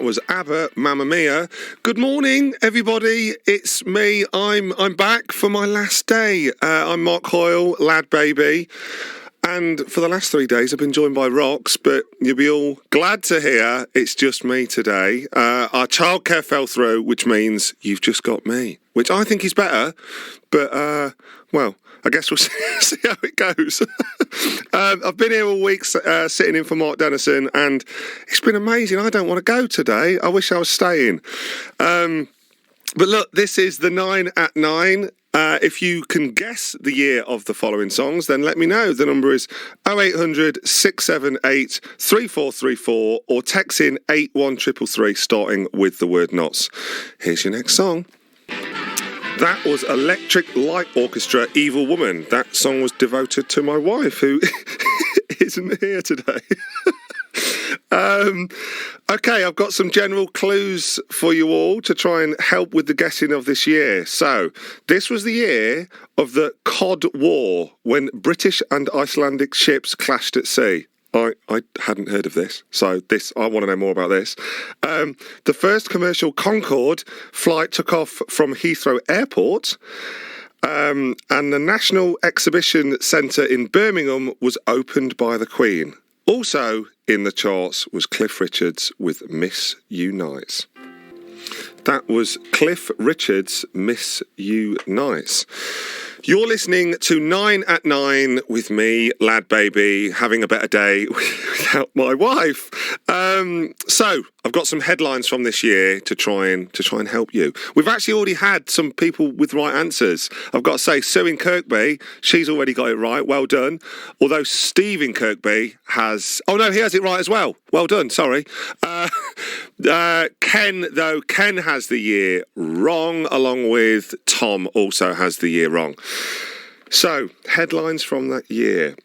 was ABBA, Mamma Mia. Good morning, everybody. It's me. I'm back for my last day. I'm Mark Hoyle, LadBaby. And for the last 3 days, I've been joined by Rox, but you'll be all glad to hear it's just me today. Our childcare fell through, which means you've just got me, which I think is better. But, well, I guess we'll see how it goes. I've been here all week sitting in for Mark Dennison, and it's been amazing. I don't want to go today. I wish I was staying. But look, this is the 9 at 9. If you can guess the year of the following songs, then let me know. The number is 0800 678 3434 or text in 81333 starting with the word knots. Here's your next song. That was Electric Light Orchestra, Evil Woman. That song was devoted to my wife, who isn't here today. Okay, I've got some general clues for you all to try and help with the guessing of this year. So, this was the year of the Cod War, when British and Icelandic ships clashed at sea. I hadn't heard of this, so I want to know more about this. The first commercial Concorde flight took off from Heathrow Airport, and the National Exhibition Centre in Birmingham was opened by the Queen. Also in the charts was Cliff Richard's with Miss You Nice. That was Cliff Richard's Miss You Nice. You're listening to 9 at 9 with me, LadBaby, having a better day without my wife. So I've got some headlines from this year to try and help you. We've actually already had some people with right answers. I've got to say, Sue in Kirkby, she's already got it right. Well done. Although Steve in Kirkby has... Oh, no, he has it right as well. Well done, sorry. Ken has the year wrong, along with Tom also has the year wrong. So, headlines from that year.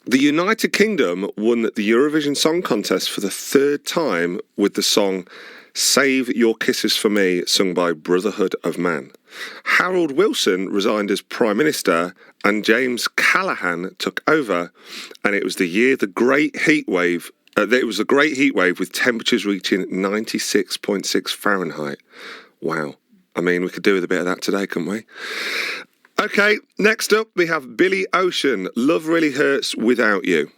The United Kingdom won the Eurovision Song Contest for the third time with the song Save Your Kisses for Me, sung by Brotherhood of Man. Harold Wilson resigned as Prime Minister and James Callaghan took over, and it was the year the Great Heat Wave it was a great heat wave with temperatures reaching 96.6 Fahrenheit. Wow. I mean, we could do with a bit of that today, couldn't we? Okay, next up we have Billy Ocean, Love Really Hurts Without You.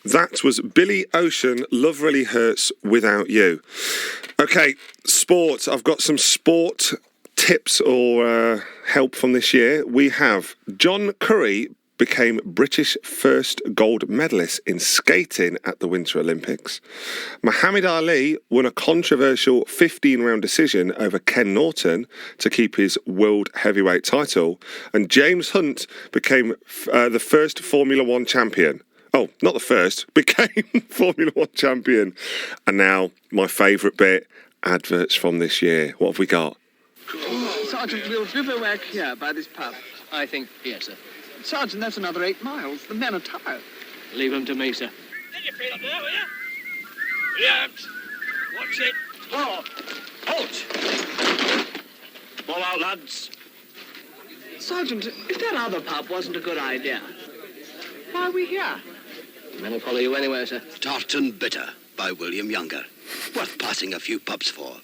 That was Billy Ocean, Love Really Hurts Without You. Okay, sport. I've got some sport tips or help from this year. We have John Curry became British first gold medalist in skating at the Winter Olympics. Muhammad Ali won a controversial 15-round decision over Ken Norton to keep his world heavyweight title, and James Hunt became the first Formula One champion. Oh, not the first, became Formula One champion. And now, my favourite bit, adverts from this year. What have we got? Sergeant, we'll bivouac here by this pub. I think, yes, sir. Sergeant, that's another 8 miles. The men are tired. Leave them to me, sir. Get your feet up there, will you? Relax. Watch it. Oh, halt. Fall out, lads. Sergeant, if that other pub wasn't a good idea, why are we here? The men will follow you anywhere, sir. Tart and Bitter by William Younger. Worth passing a few pubs for.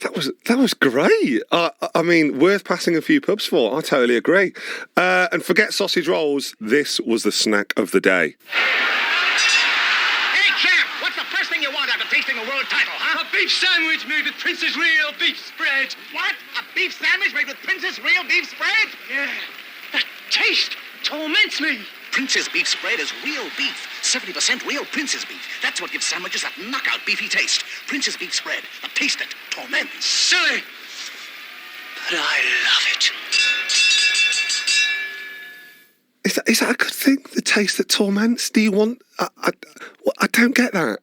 That was great. I mean, worth passing a few pubs for. I totally agree. And forget sausage rolls. This was the snack of the day. Hey, champ, what's the first thing you want after tasting a world title, huh? A beef sandwich made with Prince's real beef spread. What? A beef sandwich made with Prince's real beef spread? Yeah. That taste torments me. Prince's beef spread is real beef. 70% real Prince's beef. That's what gives sandwiches that knockout beefy taste. Prince's beef spread. The taste that torments. Silly. But I love it. Is that a good thing? The taste that torments? Do you want... I don't get that.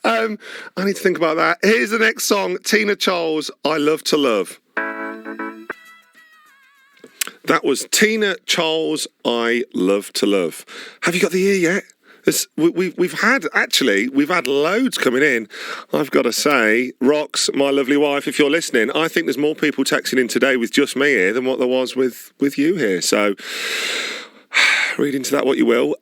I need to think about that. Here's the next song. Tina Charles, I Love to Love. That was Tina Charles, I Love to Love. Have you got the year yet? We've had loads coming in. I've got to say, Rox, my lovely wife, if you're listening, I think there's more people texting in today with just me here than what there was with you here. So read into that what you will.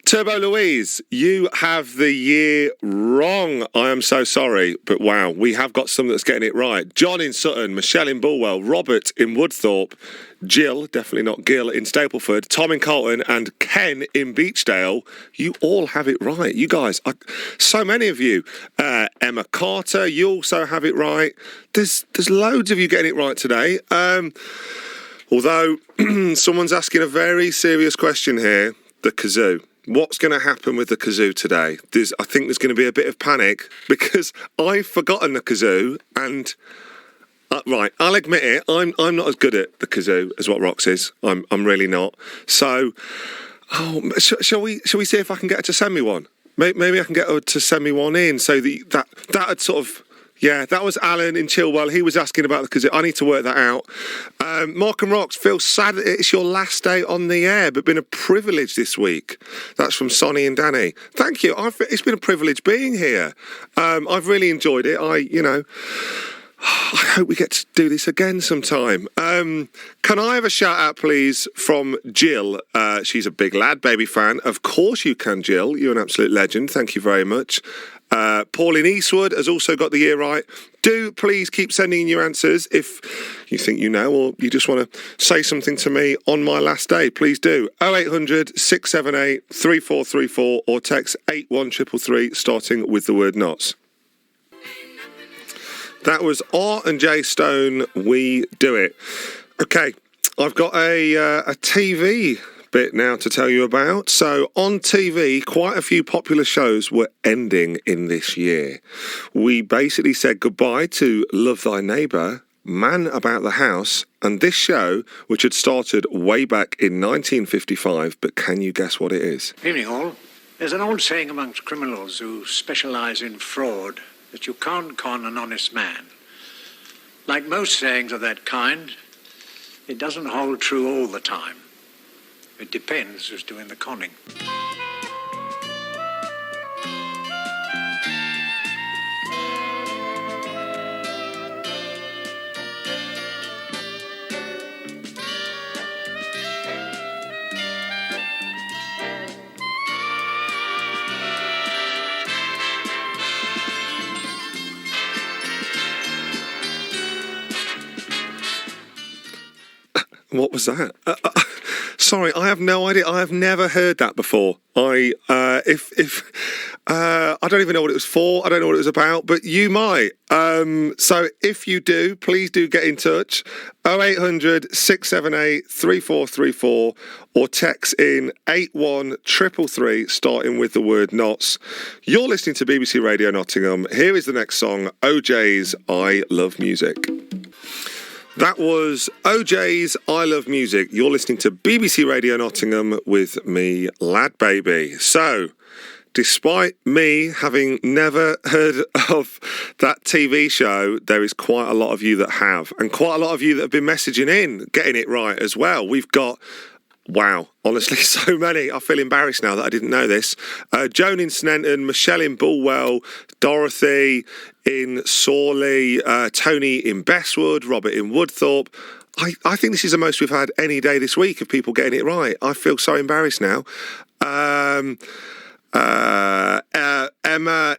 Turbo Louise, you have the year wrong. I am so sorry, but wow, we have got some that's getting it right. John in Sutton, Michelle in Bulwell, Robert in Woodthorpe, Jill, definitely not Gill, in Stapleford, Tom in Colton, and Ken in Beechdale. You all have it right. You guys, so many of you. Emma Carter, you also have it right. There's loads of you getting it right today. Although someone's asking a very serious question here, the kazoo. What's going to happen with the kazoo today? I think there's going to be a bit of panic because I've forgotten the kazoo and... right, I'll admit it. I'm not as good at the kazoo as what Rox is. I'm really not. So, shall we see if I can get her to send me one? Maybe I can get her to send me one in. So that had sort of. Yeah, that was Alan in Chilwell. He was asking about the kazoo. I need to work that out. Mark and Rox, feel sad that it's your last day on the air, but been a privilege this week. That's from Sonny and Danny. Thank you. It's been a privilege being here. I've really enjoyed it. I hope we get to do this again sometime. Can I have a shout out, please, from Jill? She's a big LadBaby fan. Of course you can, Jill. You're an absolute legend. Thank you very much. Paul in Eastwood has also got the year right. Do please keep sending in your answers if you think you know or you just want to say something to me on my last day. Please do. 0800 678 3434 or text 81333 starting with the word knots. That was R and J Stone, We Do It. Okay, I've got a TV bit now to tell you about. So on TV, quite a few popular shows were ending in this year. We basically said goodbye to Love Thy Neighbour, Man About the House, and this show, which had started way back in 1955, but can you guess what it is? Evening all. There's an old saying amongst criminals who specialise in fraud that you can't con an honest man. Like most sayings of that kind, it doesn't hold true all the time. It depends who's doing the conning. What was that? Sorry, I have no idea. I have never heard that before. I don't even know what it was for. I don't know what it was about, but you might. So if you do, please do get in touch. 0800 678 3434 or text in 81333 starting with the word knots. You're listening to BBC Radio Nottingham. Here is the next song, OJ's I Love Music. That was OJ's I Love Music. You're listening to BBC Radio Nottingham with me, LadBaby. So, despite me having never heard of that TV show, there is quite a lot of you that have, and quite a lot of you that have been messaging in, getting it right as well. We've got... wow, honestly, so many. I feel embarrassed now that I didn't know this. Joan in Snenton, Michelle in Bulwell, Dorothy in Sawley, Tony in Bestwood, Robert in Woodthorpe. I think this is the most we've had any day this week of people getting it right. I feel so embarrassed now. Emma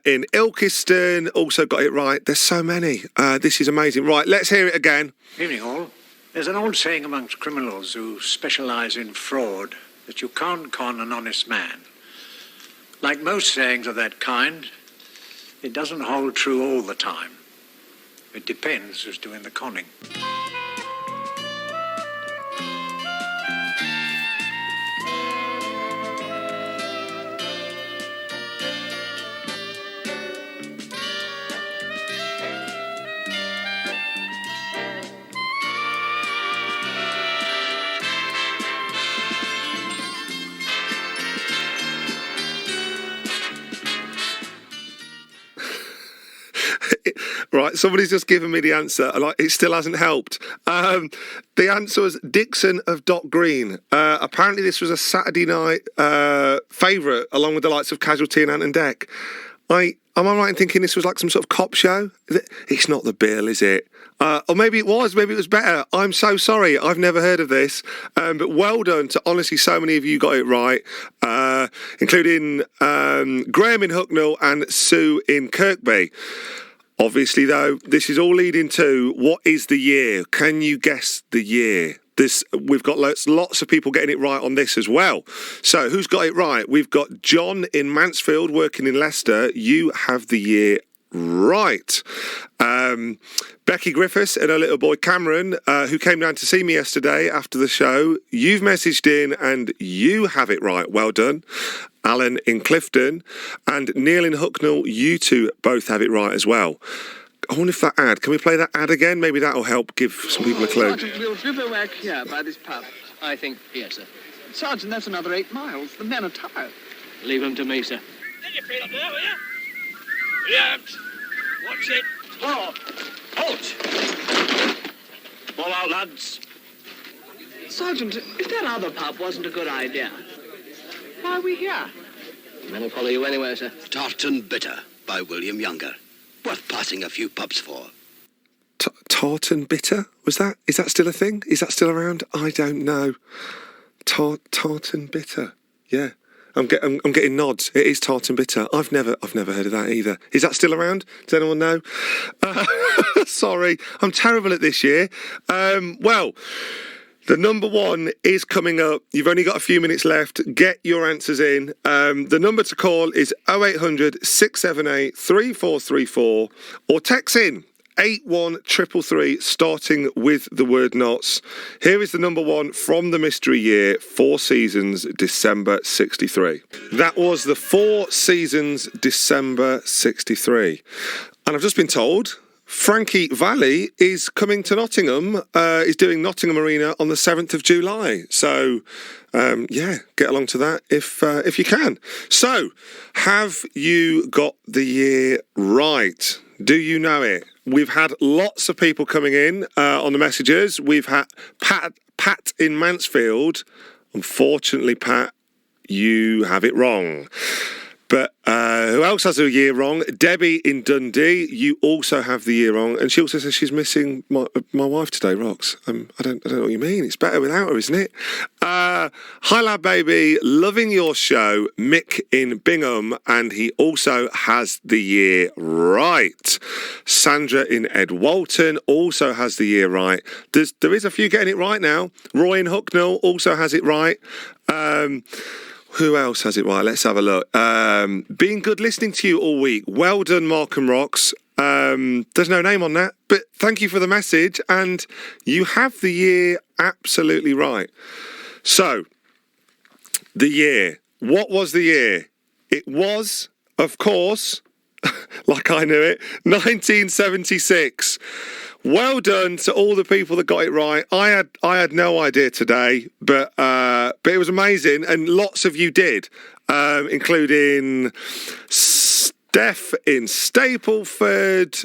in Ilkeston also got it right. There's so many. This is amazing. Right, let's hear it again. Evening all. There's an old saying amongst criminals who specialise in fraud that you can't con an honest man. Like most sayings of that kind, it doesn't hold true all the time. It depends who's doing the conning. Right, somebody's just given me the answer, and it still hasn't helped. The answer was Dixon of Dock Green. Apparently this was a Saturday night favourite, along with the likes of Casualty and Ant and Deck. Am I right in thinking this was like some sort of cop show? It's not the Bill, is it? Or maybe it was. Maybe it was better. I'm so sorry. I've never heard of this. But well done to honestly so many of you got it right, including Graham in Hucknall and Sue in Kirkby. Obviously, though, this is all leading to what is the year? Can you guess the year? We've got lots of people getting it right on this as well. So who's got it right? We've got John in Mansfield working in Leicester. You have the year right. Becky Griffiths and her little boy Cameron, who came down to see me yesterday after the show, you've messaged in and you have it right. Well done. Alan in Clifton and Neil in Hucknall, you two both have it right as well. I wonder if that ad, can we play that ad again? Maybe that'll help give some people a clue. Sergeant, we'll bivouac here by this pub. I think here, sir. Sergeant, that's another 8 miles. The men are tired. Leave him to me, sir. Did you feel it there, will you? React. Watch it. Halt. Halt. Fall out, lads. Sergeant, if that other pub wasn't a good idea, why are we here? Men will follow you anywhere, sir. Tartan Bitter by William Younger. Worth passing a few pubs for. Tartan Bitter? Is that still a thing? Is that still around? I don't know. Tartan Bitter. Yeah. I'm getting nods. It is Tartan Bitter. I've never heard of that either. Is that still around? Does anyone know? Sorry, I'm terrible at this year. Well, the number one is coming up. You've only got a few minutes left. Get your answers in. The number to call is 0800 678 3434 or text in 81333 starting with the word knots. Here is the number one from the mystery year, 4 Seasons, December 63. That was the 4 Seasons, December 63. And I've just been told Frankie Valli is coming to Nottingham. He's doing Nottingham Arena on the 7th of July. So, get along to that if you can. So, have you got the year right? Do you know it? We've had lots of people coming in on the messages. We've had Pat in Mansfield. Unfortunately, Pat, you have it wrong. But who else has a year wrong? Debbie in Dundee, you also have the year wrong. And she also says she's missing my wife today, Rox. I don't know what you mean. It's better without her, isn't it? Hi, LadBaby. Loving your show. Mick in Bingham. And he also has the year right. Sandra in Ed Walton also has the year right. There is a few getting it right now. Roy in Hucknall also has it right. Who else has it right? Let's have a look. Been good listening to you all week. Well done, Mark and Rox. There's no name on that, but thank you for the message. And you have the year absolutely right. So, the year. What was the year? It was, of course, like I knew it, 1976. Well done to all the people that got it right. I had no idea today, but it was amazing, and lots of you did, including Steph in Stapleford,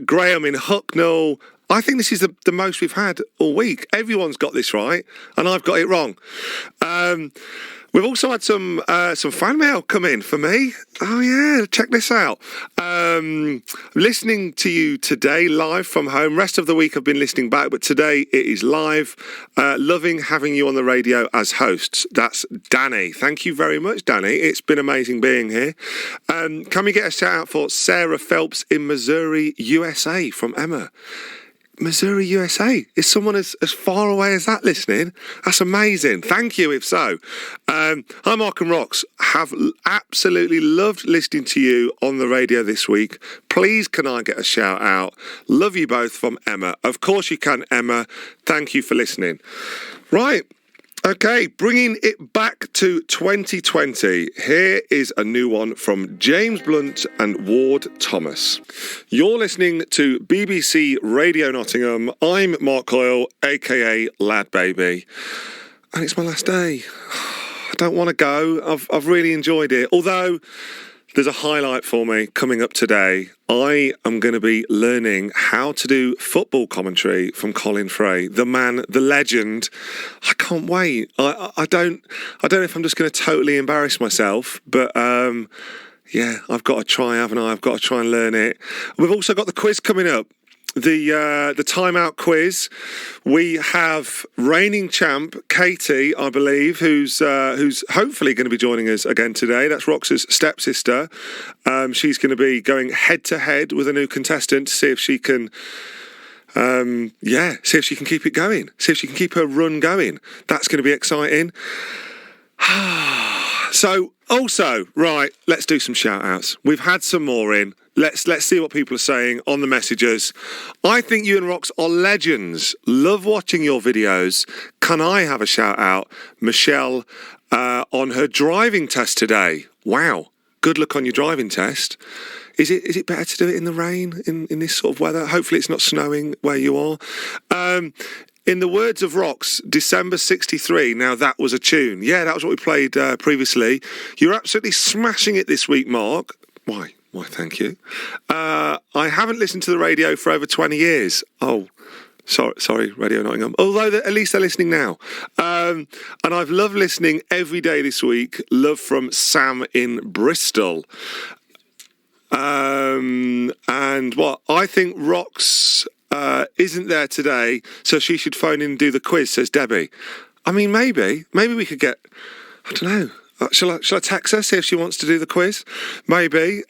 Graham in Hucknall. I think this is the most we've had all week. Everyone's got this right, and I've got it wrong. We've also had some fan mail come in for me. Oh yeah, check this out. Listening to you today live from home. Rest of the week I've been listening back, but today it is live. Loving having you on the radio as hosts. That's Danny. Thank you very much, Danny. It's been amazing being here. Can we get a shout out for Sarah Phelps in Missouri, USA from Emma? Missouri, USA. Is someone as far away as that listening? That's amazing. Thank you, if so. Hi, Mark and Rox. Have absolutely loved listening to you on the radio this week. Please, can I get a shout out? Love you both from Emma. Of course you can, Emma. Thank you for listening. Right. Okay, bringing it back to 2020, here is a new one from James Blunt and Ward Thomas. You're listening to BBC Radio Nottingham. I'm Mark Coyle, aka LadBaby, and it's my last day. I don't want to go. I've really enjoyed it, although there's a highlight for me coming up today. I am going to be learning how to do football commentary from Colin Frey, the man, the legend. I can't wait. I don't know if I'm just going to totally embarrass myself, but Yeah, I've got to try, haven't I? I've got to try and learn it. We've also got the quiz coming up. The timeout quiz. We have reigning champ Katie, I believe, who's hopefully going to be joining us again today. That's Rox's stepsister. She's going to be going head to head with a new contestant to see if she can. See if she can keep it going. See if she can keep her run going. That's going to be exciting. So, also, right, let's do some shout-outs. We've had some more in. Let's see what people are saying on the messages. I think you and Rox are legends. Love watching your videos. Can I have a shout-out? Michelle, on her driving test today. Wow. Good luck on your driving test. Is it better to do it in the rain, in this sort of weather? Hopefully it's not snowing where you are. In the words of Rox, December 63, now that was a tune. Yeah, that was what we played previously. You're absolutely smashing it this week, Mark. Why, thank you. I haven't listened to the radio for over 20 years. Oh, sorry, Radio Nottingham. Although at least they're listening now. And I've loved listening every day this week. Love from Sam in Bristol. And what? I think Rox isn't there today, so she should phone in and do the quiz, says Debbie. I mean, maybe we could get, I don't know, shall I text her, see if she wants to do the quiz? Maybe.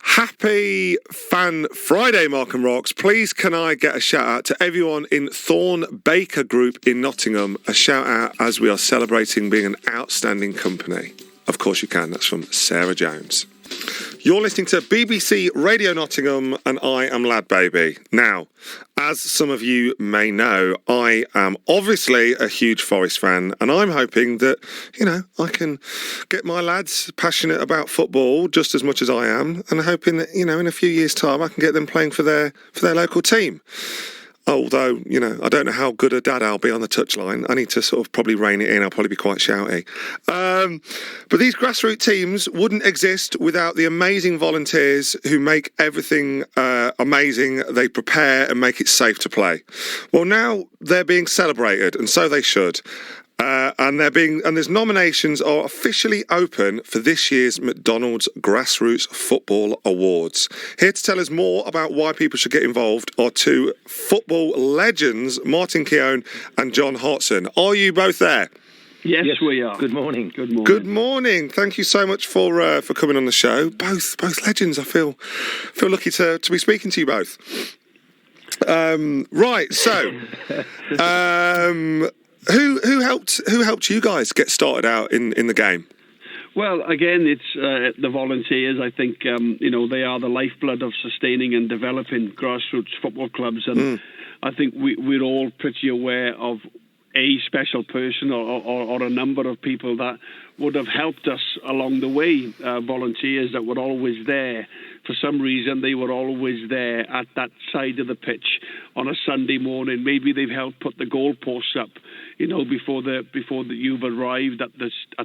Happy Fan Friday, Mark and Rox. Please can I get a shout out to everyone in Thorn Baker Group in Nottingham, a shout out as we are celebrating being an outstanding company. Of course you can, that's from Sarah Jones. You're listening to BBC Radio Nottingham and I am LadBaby. Now, as some of you may know, I am obviously a huge Forest fan and I'm hoping that, I can get my lads passionate about football just as much as I am and hoping that, in a few years' time I can get them playing for their local team. Although, I don't know how good a dad I'll be on the touchline. I need to sort of probably rein it in. I'll probably be quite shouty. But these grassroots teams wouldn't exist without the amazing volunteers who make everything amazing. They prepare and make it safe to play. Well, now they're being celebrated, and so they should. And there's nominations are officially open for this year's McDonald's Grassroots Football Awards. Here to tell us more about why people should get involved are two football legends, Martin Keown and John Hodgson. Are you both there? Yes, we are. Good morning. Good morning. Thank you so much for coming on the show. Both legends. I feel lucky to be speaking to you both. Right. So. Who helped you guys get started out in the game? Well, again, it's the volunteers. I think they are the lifeblood of sustaining and developing grassroots football clubs, and I think we're all pretty aware of a special person or a number of people that would have helped us along the way. Volunteers that were always there. For some reason, they were always there at that side of the pitch on a Sunday morning. Maybe they've helped put the goalposts up, before you've arrived at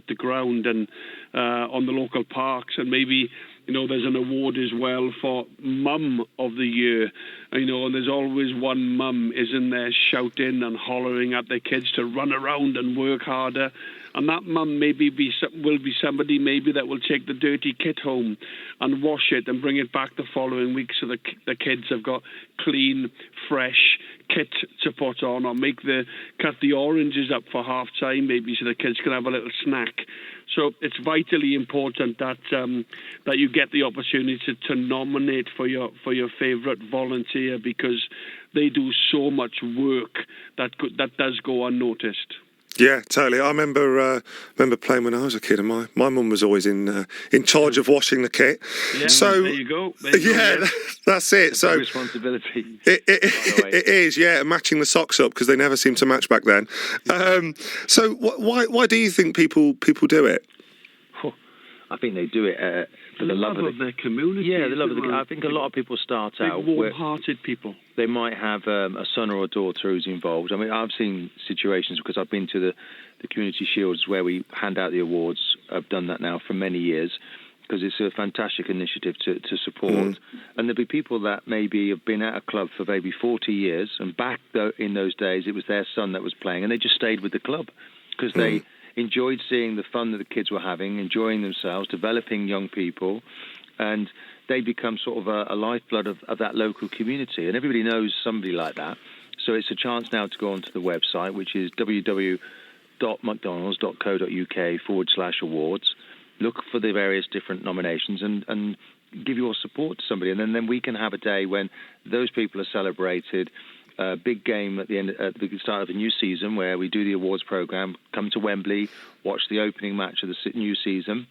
the ground and on the local parks. And maybe there's an award as well for Mum of the Year. And there's always one mum isn't there shouting and hollering at their kids to run around and work harder. And that mum will be somebody maybe that will take the dirty kit home and wash it and bring it back the following week so the kids have got clean, fresh kit to put on, or cut the oranges up for half time maybe so the kids can have a little snack. So it's vitally important that you get the opportunity to nominate for your favourite volunteer, because they do so much work that does go unnoticed. Yeah, totally. I remember playing when I was a kid, and my mum was always in charge of washing the kit. Yeah, so there you go. That's it. It's so a responsibility. It is, yeah, matching the socks up because they never seemed to match back then. So why do you think people do it? I think they do it for the love of their community. Yeah, the love of the. I think a lot of people start out warm-hearted people. They might have a son or a daughter who's involved. I mean, I've seen situations because I've been to the community shields where we hand out the awards. I've done that now for many years because it's a fantastic initiative to support. And there'll be people that maybe have been at a club for maybe 40 years, and back in those days it was their son that was playing, and they just stayed with the club because enjoyed seeing the fun that the kids were having, enjoying themselves, developing young people, and they become sort of a lifeblood of that local community. And everybody knows somebody like that. So it's a chance now to go onto the website, which is www.mcdonalds.co.uk/awards. Look for the various different nominations and give your support to somebody. And then we can have a day when those people are celebrated. Big game at the start of a new season where we do the awards programme, come to Wembley, watch the opening match of the new season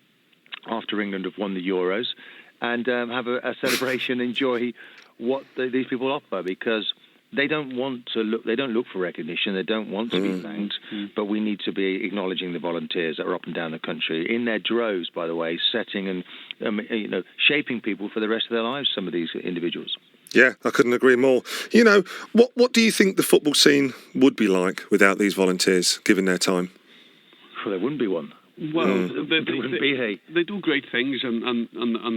after England have won the Euros, and have a celebration, enjoy what these people offer, because they don't want to look. They don't look for recognition. They don't want to be thanked. But we need to be acknowledging the volunteers that are up and down the country in their droves. By the way, setting and shaping people for the rest of their lives. Some of these individuals. Yeah, I couldn't agree more. What do you think the football scene would be like without these volunteers, given their time? Well, there wouldn't be one. Well, they do great things and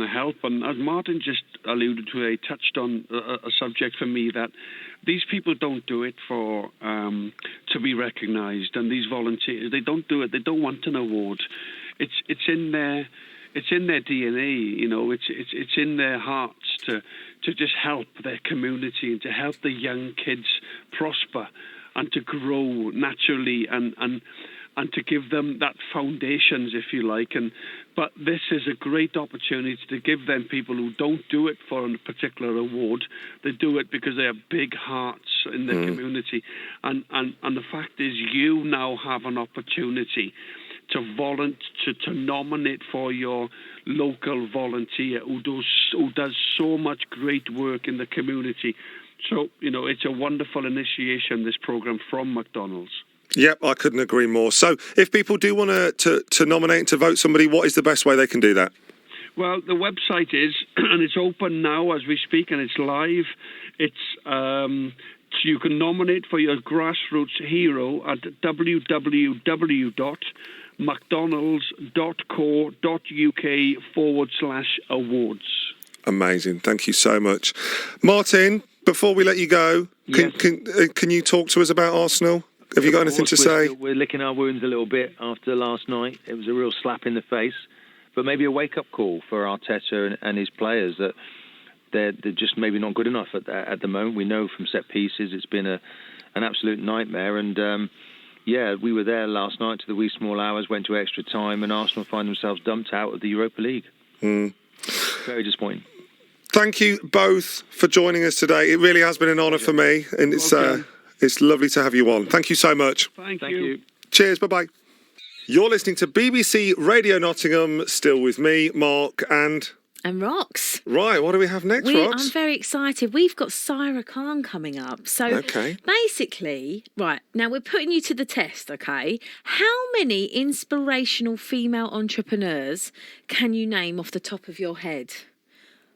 they help. And as Martin just alluded to, they touched on a subject for me that these people don't do it for to be recognised. And these volunteers, they don't do it. They don't want an award. It's in their DNA. It's in their hearts to just help their community and to help the young kids prosper and to grow naturally and to give them that foundations, if you like. But this is a great opportunity to give them people who don't do it for a particular award. They do it because they have big hearts in their community. And the fact is, you now have an opportunity to nominate for your local volunteer who does so much great work in the community. So, it's a wonderful initiation, this programme from McDonald's. Yep, I couldn't agree more. So if people do want to nominate and to vote somebody, what is the best way they can do that? Well, the website is, and it's open now as we speak, and it's live. It's you can nominate for your grassroots hero at www.mcdonalds.co.uk/awards. Amazing. Thank you so much. Martin, before we let you go, can you talk to us about Arsenal? Have you got anything to say? We're licking our wounds a little bit after last night. It was a real slap in the face, but maybe a wake-up call for Arteta and his players that they're just maybe not good enough at the moment. We know from set pieces it's been an absolute nightmare. And we were there last night to the wee small hours, went to extra time, and Arsenal find themselves dumped out of the Europa League. Very disappointing. Thank you both for joining us today. It really has been an honour for me, and it's lovely to have you on. Thank you so much. Thank you. Cheers. Bye-bye. You're listening to BBC Radio Nottingham, still with me, Mark, and Rox. Right, what do we have next, Rox? I'm very excited. We've got Saira Khan coming up. So basically, right, now we're putting you to the test, okay? How many inspirational female entrepreneurs can you name off the top of your head?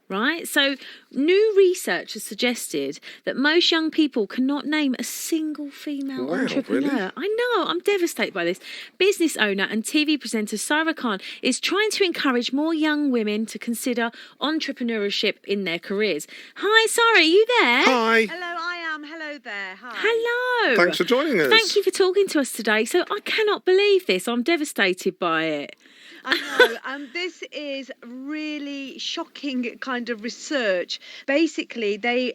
Right? So new research has suggested that most young people cannot name a single female entrepreneur. Really? I know, I'm devastated by this. Business owner and TV presenter Saira Khan is trying to encourage more young women to consider entrepreneurship in their careers. Hi, Saira, are you there? Hi. Hello, I am. Hello there. Hi. Hello. Thanks for joining us. Thank you for talking to us today. So I cannot believe this. I'm devastated by it. I know, this is really shocking kind of research. Basically, they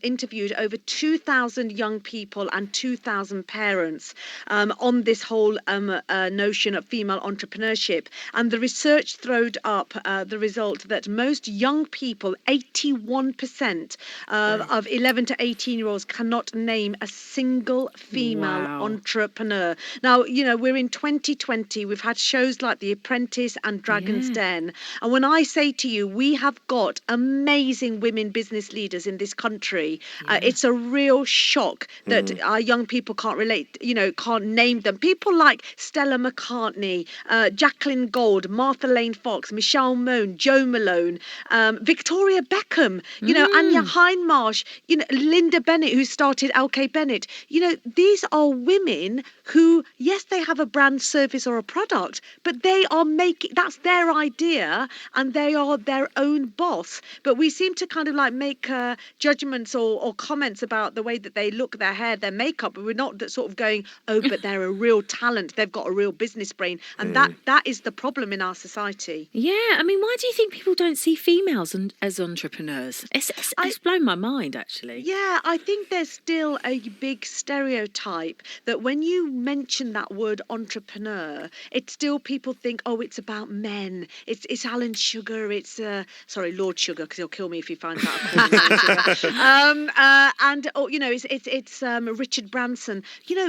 interviewed over 2,000 young people and 2,000 parents on this whole notion of female entrepreneurship. And the research throwed up the result that most young people, 81% of 11 to 18-year-olds, cannot name a single female entrepreneur. Now, we're in 2020. We've had shows like The Apprentice and Dragon's Den. And when I say to you, we have got amazing women business leaders in this country, it's a real shock that our young people can't relate, can't name them. People like Stella McCartney, Jacqueline Gold, Martha Lane Fox, Michelle Mone, Jo Malone, Victoria Beckham, Anya Hindmarsh, Linda Bennett, who started LK Bennett. These are women who, yes, they have a brand, service or a product, but they are that's their idea, and they are their own boss. But we seem to kind of like make judgments or comments about the way that they look, their hair, their makeup, but we're not sort of going, oh, but they're a real talent, they've got a real business brain, and that is the problem in our society. Yeah, I mean, why do you think people don't see females as entrepreneurs? It's blown my mind, actually. Yeah, I think there's still a big stereotype that when you mention that word entrepreneur, it's still people think, oh, it's about men. It's Alan Sugar. It's sorry, Lord Sugar, because he'll kill me if he finds out. And it's Richard Branson.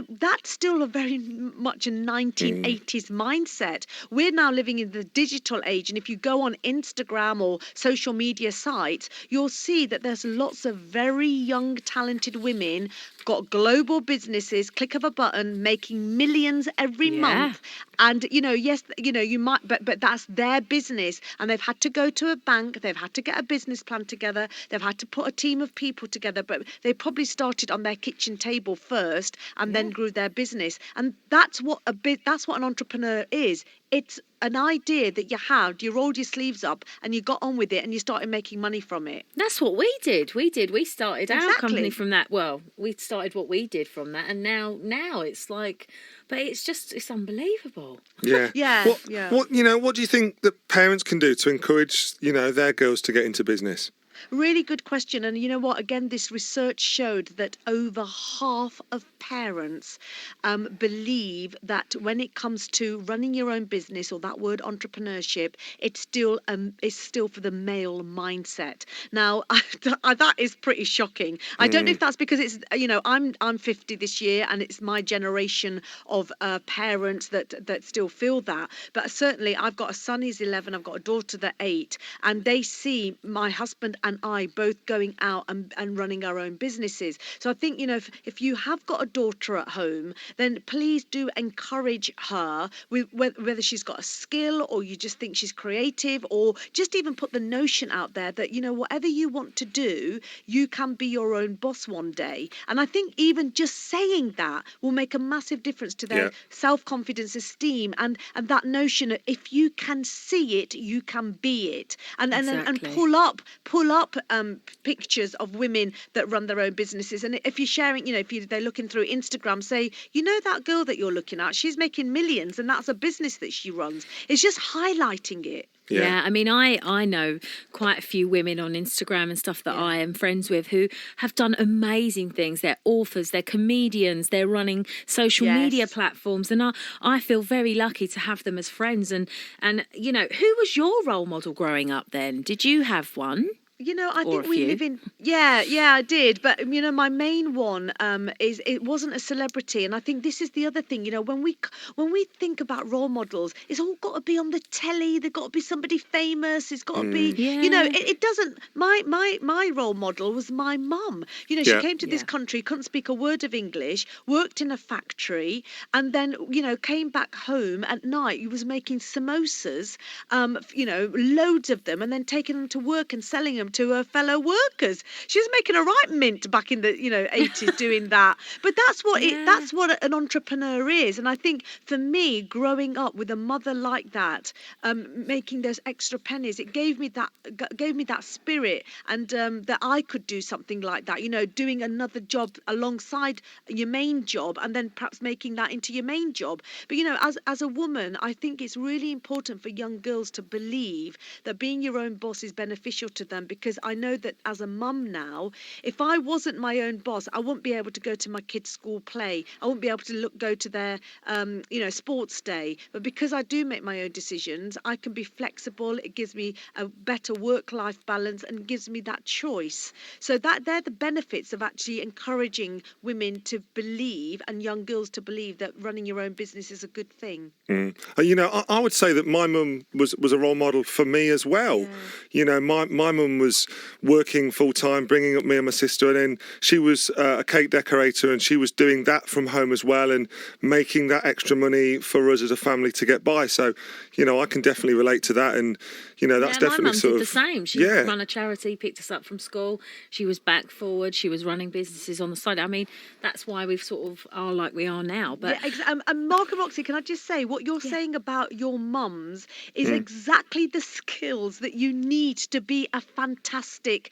That's still a very much a 1980s mindset. We're now living in the digital age, and if you go on Instagram or social media sites, you'll see that there's lots of very young, talented women got global businesses, click of a button, making millions every month. And, yes, you might, but that's their business. And they've had to go to a bank. They've had to get a business plan together. They've had to put a team of people together. But they probably started on their kitchen table first and then grew their business. And that's what an entrepreneur is. It's an idea that you had, you rolled your sleeves up and you got on with it and you started making money from it. That's what we did. We started our company from that. Well, we started what we did from that, and now it's like, but it's unbelievable. Yeah. What do you think that parents can do to encourage, their girls to get into business? Really good question. And you know what? Again, this research showed that over half of parents believe that when it comes to running your own business, or that word entrepreneurship, it's still for the male mindset. Now, that is pretty shocking. I don't know if that's because it's, I'm 50 this year, and it's my generation of parents that still feel that. But certainly, I've got a son, he's 11, I've got a daughter, that's 8, and they see my husband and I both going out and running our own businesses. So I think, if you have got a daughter at home, then please do encourage her, with whether she's got a skill or you just think she's creative, or just even put the notion out there that, whatever you want to do, you can be your own boss one day. And I think even just saying that will make a massive difference to their self-confidence, esteem, and that notion that if you can see it, you can be it. And pull up pictures of women that run their own businesses. And if you're sharing, if they're looking through Instagram, say, that girl that you're looking at, she's making millions and that's a business that she runs. It's just highlighting it. Yeah, I mean, I know quite a few women on Instagram and stuff that I am friends with who have done amazing things. They're authors, they're comedians, they're running social media platforms, and I feel very lucky to have them as friends. And who was your role model growing up then? Did you have one? I think we live in... Yeah, I did. But, my main one is it wasn't a celebrity. And I think this is the other thing, when we think about role models, it's all got to be on the telly. They've got to be somebody famous. It's got to be, it doesn't... My role model was my mum. She came to this country, couldn't speak a word of English, worked in a factory, and then, came back home at night. He was making samosas, loads of them, and then taking them to work and selling them to her fellow workers. She was making a right mint back in the 80s doing that. But that's what an entrepreneur is. And I think for me, growing up with a mother like that, making those extra pennies, it gave me that spirit, and that I could do something like that. Doing another job alongside your main job, and then perhaps making that into your main job. But as a woman, I think it's really important for young girls to believe that being your own boss is beneficial to them, because I know that as a mum now, if I wasn't my own boss, I wouldn't be able to go to my kids' school play. I wouldn't be able to go to their, sports day. But because I do make my own decisions, I can be flexible. It gives me a better work-life balance and gives me that choice. So they're the benefits of actually encouraging women to believe, and young girls to believe, that running your own business is a good thing. I would say that my mum was a role model for me as well. Yeah. My mum was working full-time, bringing up me and my sister, and then she was a cake decorator, and she was doing that from home as well and making that extra money for us as a family to get by. So, I can definitely relate to that. And, You know, that's my definitely mum sort did of the same. She ran a charity, picked us up from school. She was back forward. She was running businesses on the side. I mean, that's why we've sort of are like we are now. But and Mark and Roxy, can I just say what you're saying about your mums is exactly the skills that you need to be a fantastic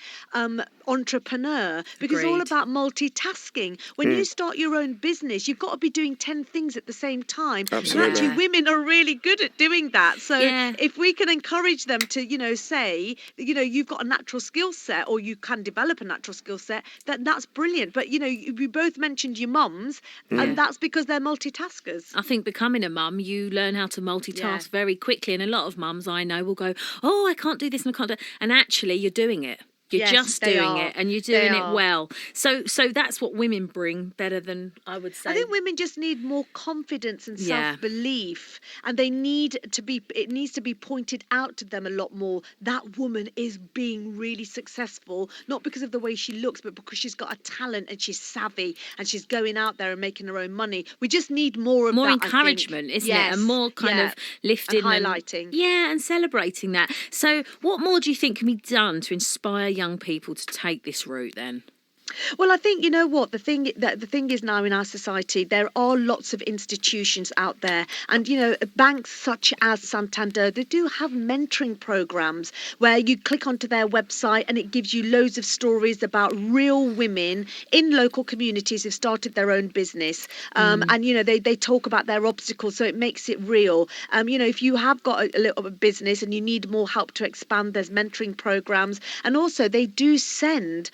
entrepreneur, because it's all about multitasking. When you start your own business, you've got to be doing 10 things at the same time. Absolutely. And actually, women are really good at doing that. So if we can encourage them to, say, you've got a natural skill set, or you can develop a natural skill set, that's brilliant. But, you both mentioned your mums, and that's because they're multitaskers. I think becoming a mum, you learn how to multitask very quickly. And a lot of mums I know will go, oh, I can't do this and I can't do. And actually, you're doing it. You're just doing it, and you're doing it well. So that's what women bring better than I would say. I think women just need more confidence and self-belief, and they need to be. It needs to be pointed out to them a lot more. That woman is being really successful, not because of the way she looks, but because she's got a talent and she's savvy and she's going out there and making her own money. We just need more of more that, encouragement, isn't it? And more kind of lifting and highlighting. And celebrating that. So, what more do you think can be done to inspire young people to take this route then? Well, I think you know what the thing is now in our society. There are lots of institutions out there, and banks such as Santander, they do have mentoring programs where you click onto their website and it gives you loads of stories about real women in local communities who've started their own business, and they talk about their obstacles, so it makes it real. If you have got a little business and you need more help to expand, there's mentoring programs, and also they do send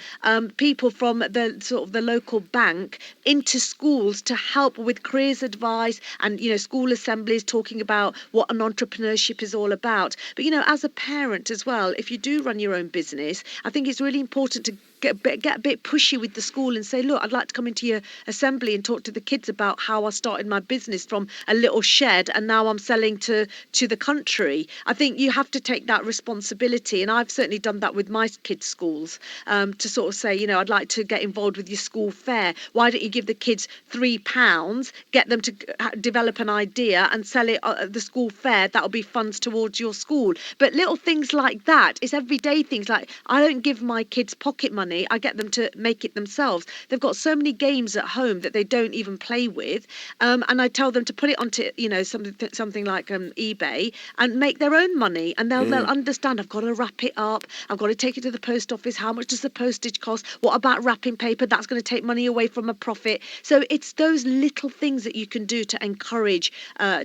people from the local bank into schools to help with careers advice and school assemblies talking about what an entrepreneurship is all about. But as a parent as well, if you do run your own business, I think it's really important to get a bit pushy with the school and say, look, I'd like to come into your assembly and talk to the kids about how I started my business from a little shed and now I'm selling to the country. I think you have to take that responsibility, and I've certainly done that with my kids' schools, to sort of say, I'd like to get involved with your school fair. Why don't you give the kids £3, get them to develop an idea and sell it at the school fair? That'll be funds towards your school. But little things like that, it's everyday things. Like, I don't give my kids pocket money, I get them to make it themselves. They've got so many games at home that they don't even play with, and I tell them to put it onto something like eBay and make their own money, and they'll understand, I've got to wrap it up, I've got to take it to the post office, how much does the postage cost, what about wrapping paper, that's going to take money away from a profit. So it's those little things that you can do to encourage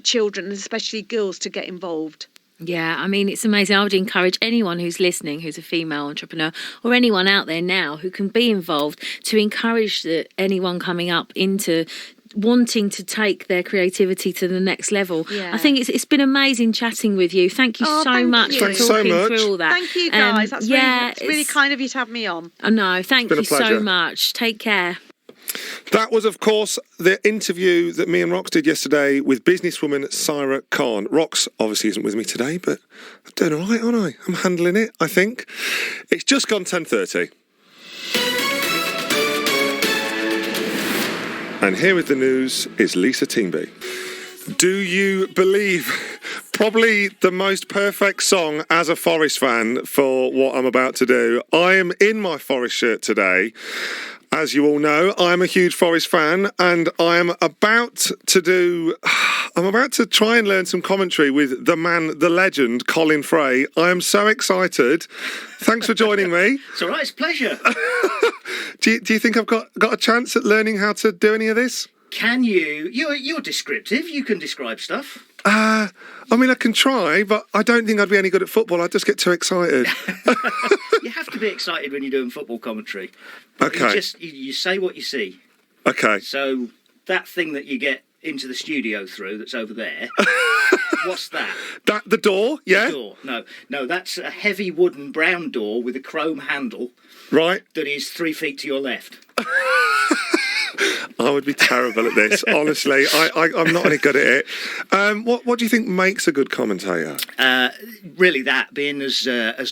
children, especially girls, to get involved. Yeah, I mean, it's amazing. I would encourage anyone who's listening, who's a female entrepreneur, or anyone out there now who can be involved, to encourage anyone coming up into wanting to take their creativity to the next level. I think it's been amazing chatting with you. Thank you so much for talking through all that. Thank you, guys. That's really kind of you to have me on. I know. Thank you so much. Take care. That was, of course, the interview that me and Rox did yesterday with businesswoman Saira Khan. Rox obviously isn't with me today, but I'm doing all right, aren't I? I'm handling it, I think. It's just gone 10:30. And here with the news is Lisa Teamby. Do you believe probably the most perfect song as a Forest fan for what I'm about to do? I am in my Forest shirt today. As you all know, I'm a huge Forest fan, and I'm about to try and learn some commentary with the man, the legend, Colin Fray. I am so excited. Thanks for joining me. It's all right, it's a pleasure. Do you think I've got a chance at learning how to do any of this? Can you? You're descriptive. You can describe stuff. I mean, I can try, but I don't think I'd be any good at football. I'd just get too excited. You have to be excited when you're doing football commentary. Okay. You say what you see. Okay. So that thing that you get into the studio through that's over there, what's that? The door, yeah? The door. No, that's a heavy wooden brown door with a chrome handle. Right. That is 3 feet to your left. I would be terrible at this, honestly. I'm not any good at it. What do you think makes a good commentator? Really, that being as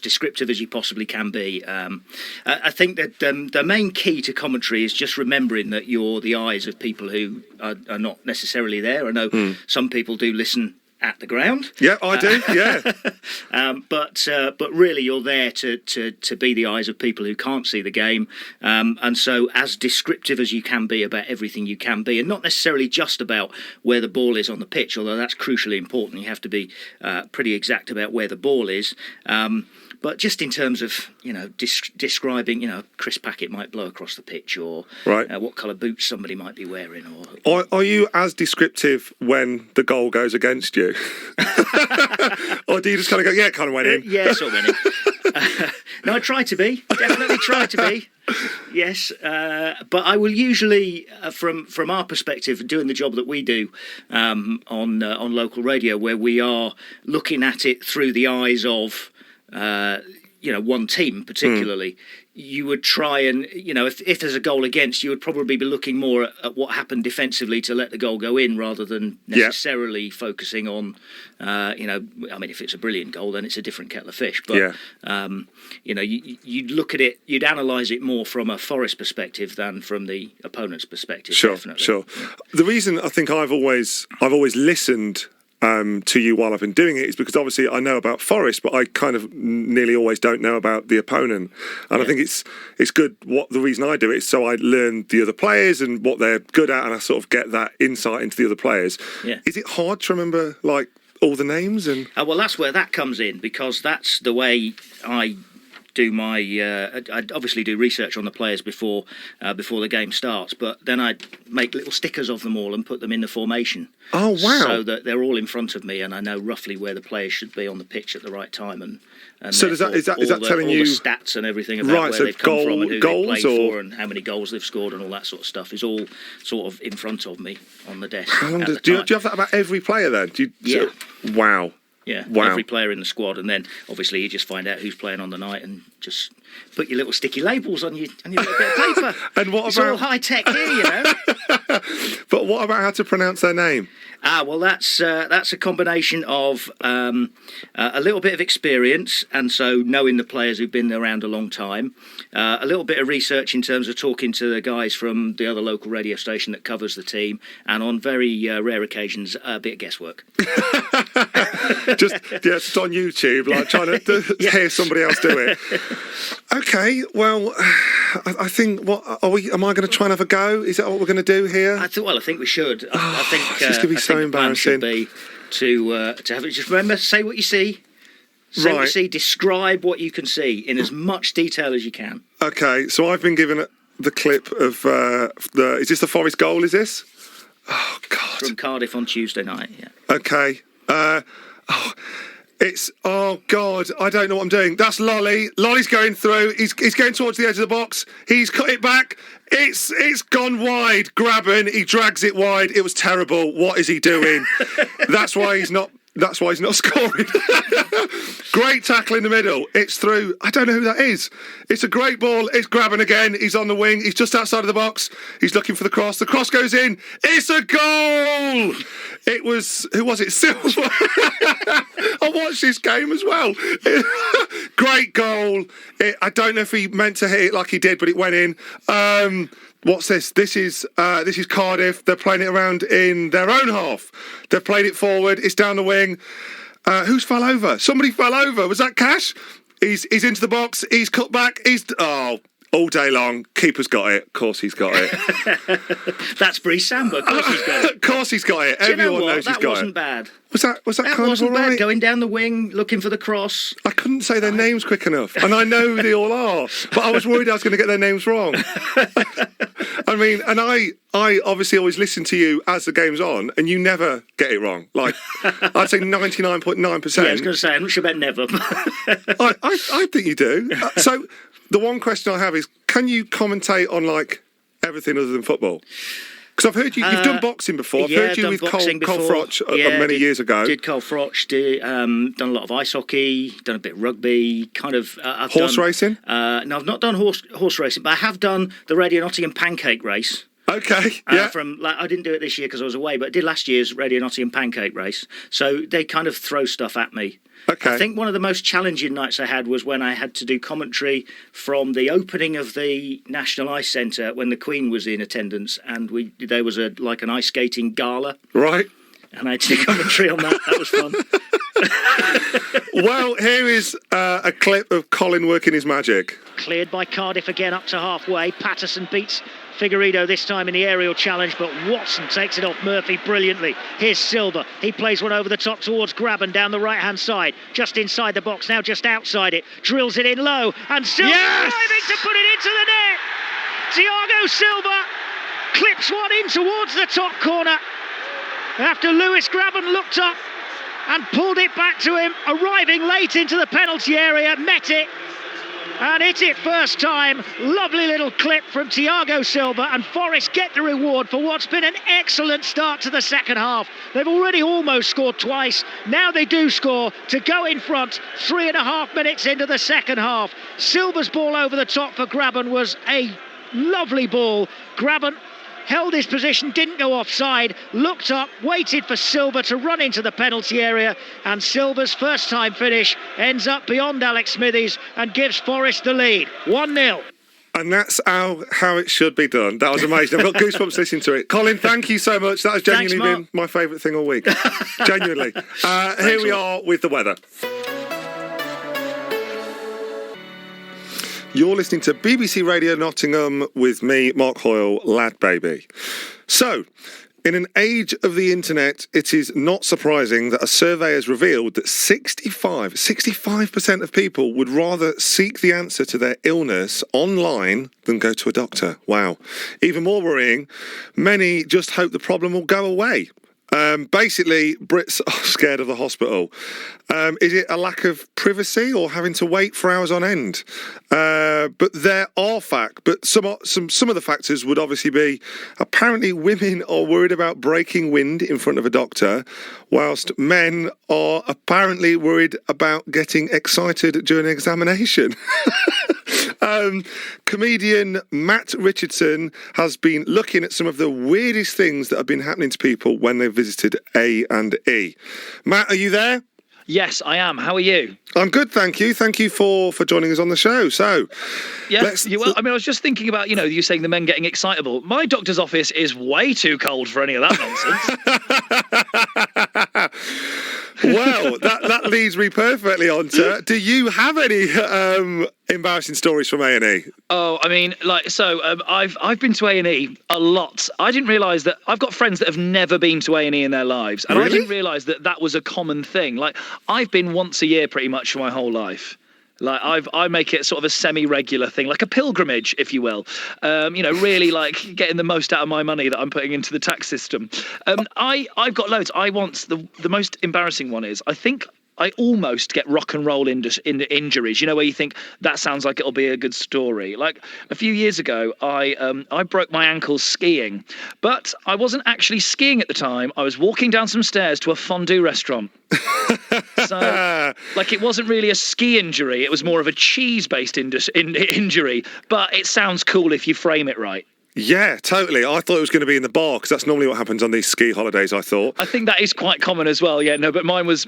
descriptive as you possibly can be. I think that the main key to commentary is just remembering that you're the eyes of people who are not necessarily there. I know some people do listen at the ground. Yeah, I do. Yeah. But really, you're there to be the eyes of people who can't see the game, and so as descriptive as you can be about everything you can be, and not necessarily just about where the ball is on the pitch, although that's crucially important. You have to be pretty exact about where the ball is. But just in terms of, describing, Chris Packett might blow across the pitch, or what colour boots somebody might be wearing. Or are you as descriptive when the goal goes against you? Or do you just kind of go, yeah, it kind of went in? Yeah, sort of went in. No, I try to be. Definitely try to be. Yes, but I will usually, from our perspective, doing the job that we do on local radio, where we are looking at it through the eyes of one team particularly, you would try and, if there's a goal against, you would probably be looking more at what happened defensively to let the goal go in, rather than necessarily focusing on, if it's a brilliant goal, then it's a different kettle of fish. But, you'd look at it, you'd analyse it more from a Forest perspective than from the opponent's perspective. Sure, definitely. sure. The reason I think I've always listened to you while I've been doing it is because obviously I know about Forest, but I kind of nearly always don't know about the opponent, and I think it's good. The reason I do it is so I learn the other players and what they're good at, and I sort of get that insight into the other players. Yeah. Is it hard to remember all the names? And well, that's where that comes in, because that's the way I do my. I obviously do research on the players before the game starts, but then I make little stickers of them all and put them in the formation. Oh wow! So that they're all in front of me, and I know roughly where the players should be on the pitch at the right time. And so is that telling you all the stats and everything about where they've come from and who they played for and how many goals they've scored and all that sort of stuff is all sort of in front of me on the desk. How long do you have that about every player then? Wow. Yeah, every player in the squad, and then obviously you just find out who's playing on the night and just put your little sticky labels on your little bit of paper. And what it's about all high tech here, But what about how to pronounce their name? Well, that's a combination of a little bit of experience, and so knowing the players who've been around a long time, a little bit of research in terms of talking to the guys from the other local radio station that covers the team, and on very rare occasions, a bit of guesswork. just on YouTube, trying to hear somebody else do it. Okay, well, I think am I going to try and have a go? Is that what we're going to do here? I think we should. I think it's going to be so embarrassing. The plan should be to have it. Just remember, say what you see. Say what you see. Describe what you can see in as much detail as you can. Okay, so I've been given the clip of is this the Forest goal? Is this? Oh God! From Cardiff on Tuesday night. Yeah. Okay. Oh God, I don't know what I'm doing. That's Lolly. Lolly's going through. He's going towards the edge of the box. He's cut it back. It's gone wide. Grabbing. He drags it wide. It was terrible. What is he doing? That's why he's not scoring. Great tackle in the middle. It's through. I don't know who that is. It's a great ball. It's Grabbing again. He's on the wing. He's just outside of the box. He's looking for the cross. The cross goes in. It's a goal. It was. Who was it? Silva. I watched this game as well. Great goal. I don't know if he meant to hit it like he did, but it went in. What's this? This is Cardiff. They're playing it around in their own half. They've played it forward. It's down the wing. Who's fell over? Somebody fell over. Was that Cash? He's into the box. He's cut back. All day long. Keeper's got it. Of course he's got it. That's Bree Samba. Of course he's got it. Of course he's got it. Everyone knows he's got it. That wasn't bad. Was that kind of wasn't all right? bad. Going down the wing, looking for the cross. I couldn't say their names quick enough, and I know who they all are, but I was worried I was going to get their names wrong. I mean, and I obviously always listen to you as the game's on, and you never get it wrong. Like, I'd say 99.9%. Yeah, I was going to say, I'm not sure about never. I think you do. So the one question I have is, can you commentate on, everything other than football? Because I've heard you've done boxing before. I've heard you with Cole Froch many years ago. Did Cole Froch, done a lot of ice hockey, done a bit of rugby, horse racing? No, I've not done horse racing, but I have done the Radio Nottingham pancake race. Okay, yeah. I didn't do it this year because I was away, but I did last year's Radio Nottingham pancake race. So they kind of throw stuff at me. Okay. I think one of the most challenging nights I had was when I had to do commentary from the opening of the National Ice Centre when the Queen was in attendance, and there was an ice skating gala. Right. And I had to do commentary on that. That was fun. Well, here is a clip of Colin working his magic. Cleared by Cardiff again up to halfway. Patterson beats Figueiredo this time in the aerial challenge, but Watson takes it off Murphy brilliantly. Here's Silva. He plays one over the top towards Graben down the right-hand side. Just inside the box, now just outside it. Drills it in low, and Silva driving to put it into the net. Thiago Silva clips one in towards the top corner. After Lewis Graben looked up and pulled it back to him, arriving late into the penalty area, met it and hit it first time. Lovely little clip from Thiago Silva, and Forest get the reward for what's been an excellent start to the second half. They've already almost scored twice. Now they do score to go in front 3.5 minutes into the second half. Silva's ball over the top for Graben was a lovely ball. Graben held his position, didn't go offside, looked up, waited for Silva to run into the penalty area, and Silva's first time finish ends up beyond Alex Smithies and gives Forest the lead. 1-0. And that's how it should be done. That was amazing. I've got goosebumps listening to it. Colin, thank you so much. That has genuinely been my favourite thing all week. Genuinely. Here we are with the weather. You're listening to BBC Radio Nottingham with me, Mark Hoyle, LadBaby. So, in an age of the internet, it is not surprising that a survey has revealed that 65% of people would rather seek the answer to their illness online than go to a doctor. Wow. Even more worrying, many just hope the problem will go away. Basically, Brits are scared of the hospital. Is it a lack of privacy or having to wait for hours on end? But there are some of the factors would obviously be apparently women are worried about breaking wind in front of a doctor, whilst men are apparently worried about getting excited during an examination. Comedian Matt Richardson has been looking at some of the weirdest things that have been happening to people when they've visited A&E. Matt, are you there? Yes, I am. How are you? I'm good, thank you. Thank you for joining us on the show. So, yes, I was just thinking about, you saying the men getting excitable. My doctor's office is way too cold for any of that nonsense. Well, that leads me perfectly on to, do you have any embarrassing stories from A&E? Oh, I mean, I've been to A&E a lot. I didn't realise that I've got friends that have never been to A&E in their lives, and really? I didn't realise that was a common thing. Like, I've been once a year pretty much for my whole life. Like I make it sort of a semi-regular thing, like a pilgrimage, if you will. Really like getting the most out of my money that I'm putting into the tax system. I've got loads. The most embarrassing one is I think I almost get rock and roll injuries. Where you think that sounds like it'll be a good story. Like a few years ago, I broke my ankles skiing, but I wasn't actually skiing at the time. I was walking down some stairs to a fondue restaurant. So, it wasn't really a ski injury. It was more of a cheese-based injury. But it sounds cool if you frame it right. Yeah, totally. I thought it was going to be in the bar because that's normally what happens on these ski holidays, I thought. I think that is quite common as well, yeah. No, but mine was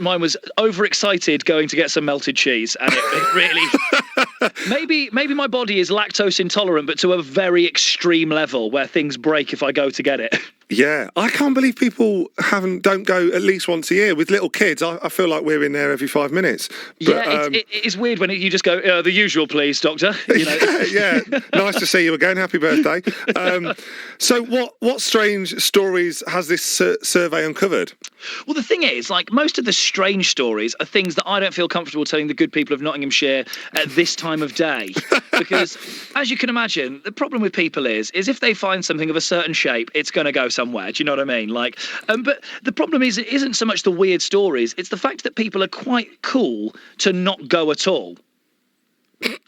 overexcited going to get some melted cheese, and it really... Maybe my body is lactose intolerant, but to a very extreme level where things break if I go to get it. Yeah, I can't believe people don't go at least once a year. With little kids, I feel like we're in there every 5 minutes. But, it is weird when you just go, the usual, please, doctor. Yeah, nice to see you again. Happy birthday. So what strange stories has this survey uncovered? Well, the thing is, most of the strange stories are things that I don't feel comfortable telling the good people of Nottinghamshire at this time of day. Because, as you can imagine, the problem with people is if they find something of a certain shape, it's going to go somewhere. Do you know what I mean? But the problem is, it isn't so much the weird stories, it's the fact that people are quite cool to not go at all.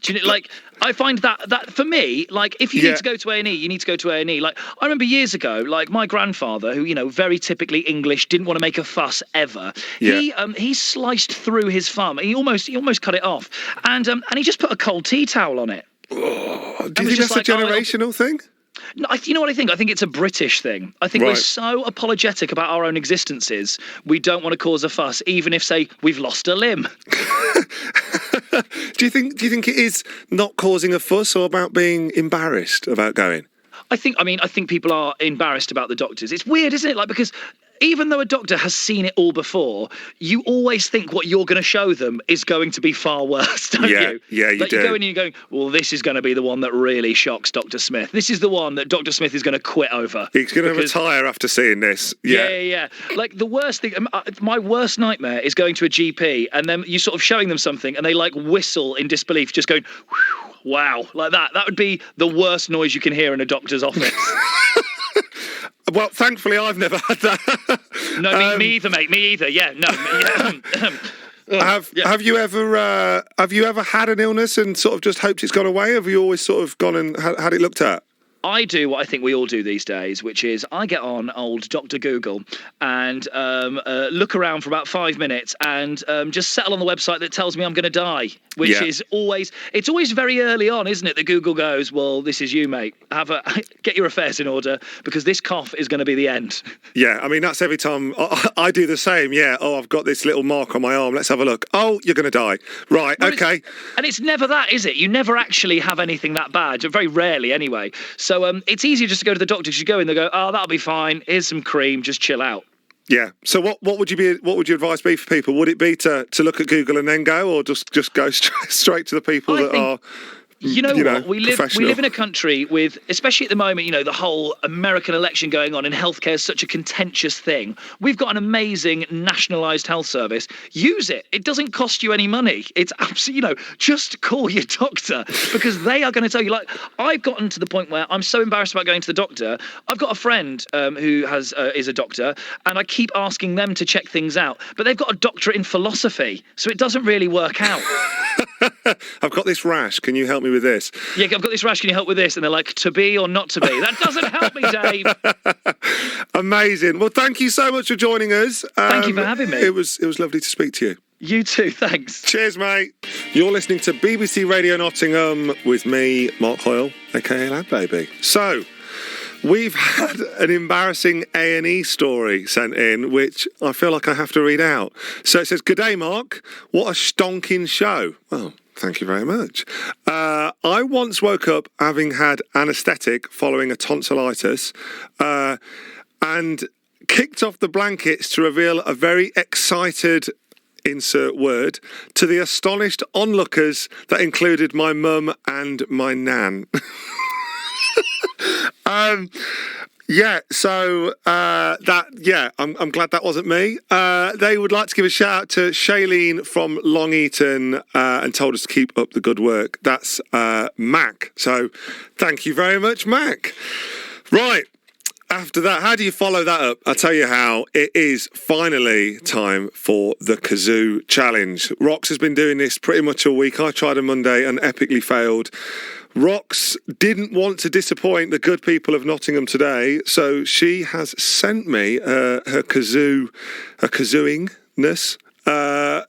Do you know, I find that for me, if you need to go to A&E, you need to go to A&E. I remember years ago, my grandfather, who, very typically English, didn't want to make a fuss ever. Yeah. He sliced through his thumb. He almost cut it off. And he just put a cold tea towel on it. Oh, do you think that's a generational thing? No, you know what I think? I think it's a British thing. I think we're so apologetic about our own existences, we don't want to cause a fuss, even if, say, we've lost a limb. Do you think it is not causing a fuss or about being embarrassed about going? I think people are embarrassed about the doctors. It's weird, isn't it? Because even though a doctor has seen it all before, you always think what you're going to show them is going to be far worse, don't you? Yeah, you do. You go in and you're going, well, this is going to be the one that really shocks Dr. Smith. This is the one that Dr. Smith is going to quit over. He's going to retire after seeing this. Yeah. Like the worst thing, my worst nightmare is going to a GP and then you sort of showing them something and they like whistle in disbelief, just going, wow, like that. That would be the worst noise you can hear in a doctor's office. Well, thankfully, I've never had that. No, me either, mate. Me either. Yeah, no. Have you ever had an illness and sort of just hoped it's gone away? Have you always sort of gone and had it looked at? I do what I think we all do these days, which is I get on old Dr. Google and look around for about 5 minutes and just settle on the website that tells me I'm going to die, which is always very early on, isn't it? That Google goes, well, this is you, mate. Get your affairs in order because this cough is going to be the end. Yeah, I mean, that's every time I do the same. Yeah, oh, I've got this little mark on my arm. Let's have a look. Oh, you're going to die. Right, well, okay. And it's never that, is it? You never actually have anything that bad, very rarely anyway. So it's easier just to go to the doctor because you go in, they go, oh, that'll be fine. Here's some cream, just chill out. Yeah. So what would your advice be for people? Would it be to look at Google and then go, or just go straight to the people that are? You know what? We live in a country with, especially at the moment, the whole American election going on, and healthcare is such a contentious thing. We've got an amazing nationalised health service. Use it. It doesn't cost you any money. It's absolutely, just call your doctor because they are going to tell you. Like, I've gotten to the point where I'm so embarrassed about going to the doctor. I've got a friend who is a doctor, and I keep asking them to check things out, but they've got a doctorate in philosophy, so it doesn't really work out. I've got this rash. Can you help me with this? Yeah, I've got this rash. Can you help with this? And they're like, to be or not to be? That doesn't help me, Dave. Amazing. Well, thank you so much for joining us. Thank you for having me. It was lovely to speak to you. You too, thanks. Cheers, mate. You're listening to BBC Radio Nottingham with me, Mark Hoyle, aka LadBaby. So, we've had an embarrassing A&E story sent in, which I feel like I have to read out. So it says, "Good day, Mark. What a stonking show." Well, thank you very much. I once woke up having had anaesthetic following a tonsillitis and kicked off the blankets to reveal a very excited insert word to the astonished onlookers that included my mum and my nan. I'm glad that wasn't me. They would like to give a shout out to Shailene from Long Eaton and told us to keep up the good work. That's Mac. So thank you very much, Mac. Right. After that, how do you follow that up? I'll tell you how. It is finally time for the Kazoo Challenge. Rox has been doing this pretty much all week. I tried on Monday and epically failed. Rox didn't want to disappoint the good people of Nottingham today, so she has sent me her kazooingness.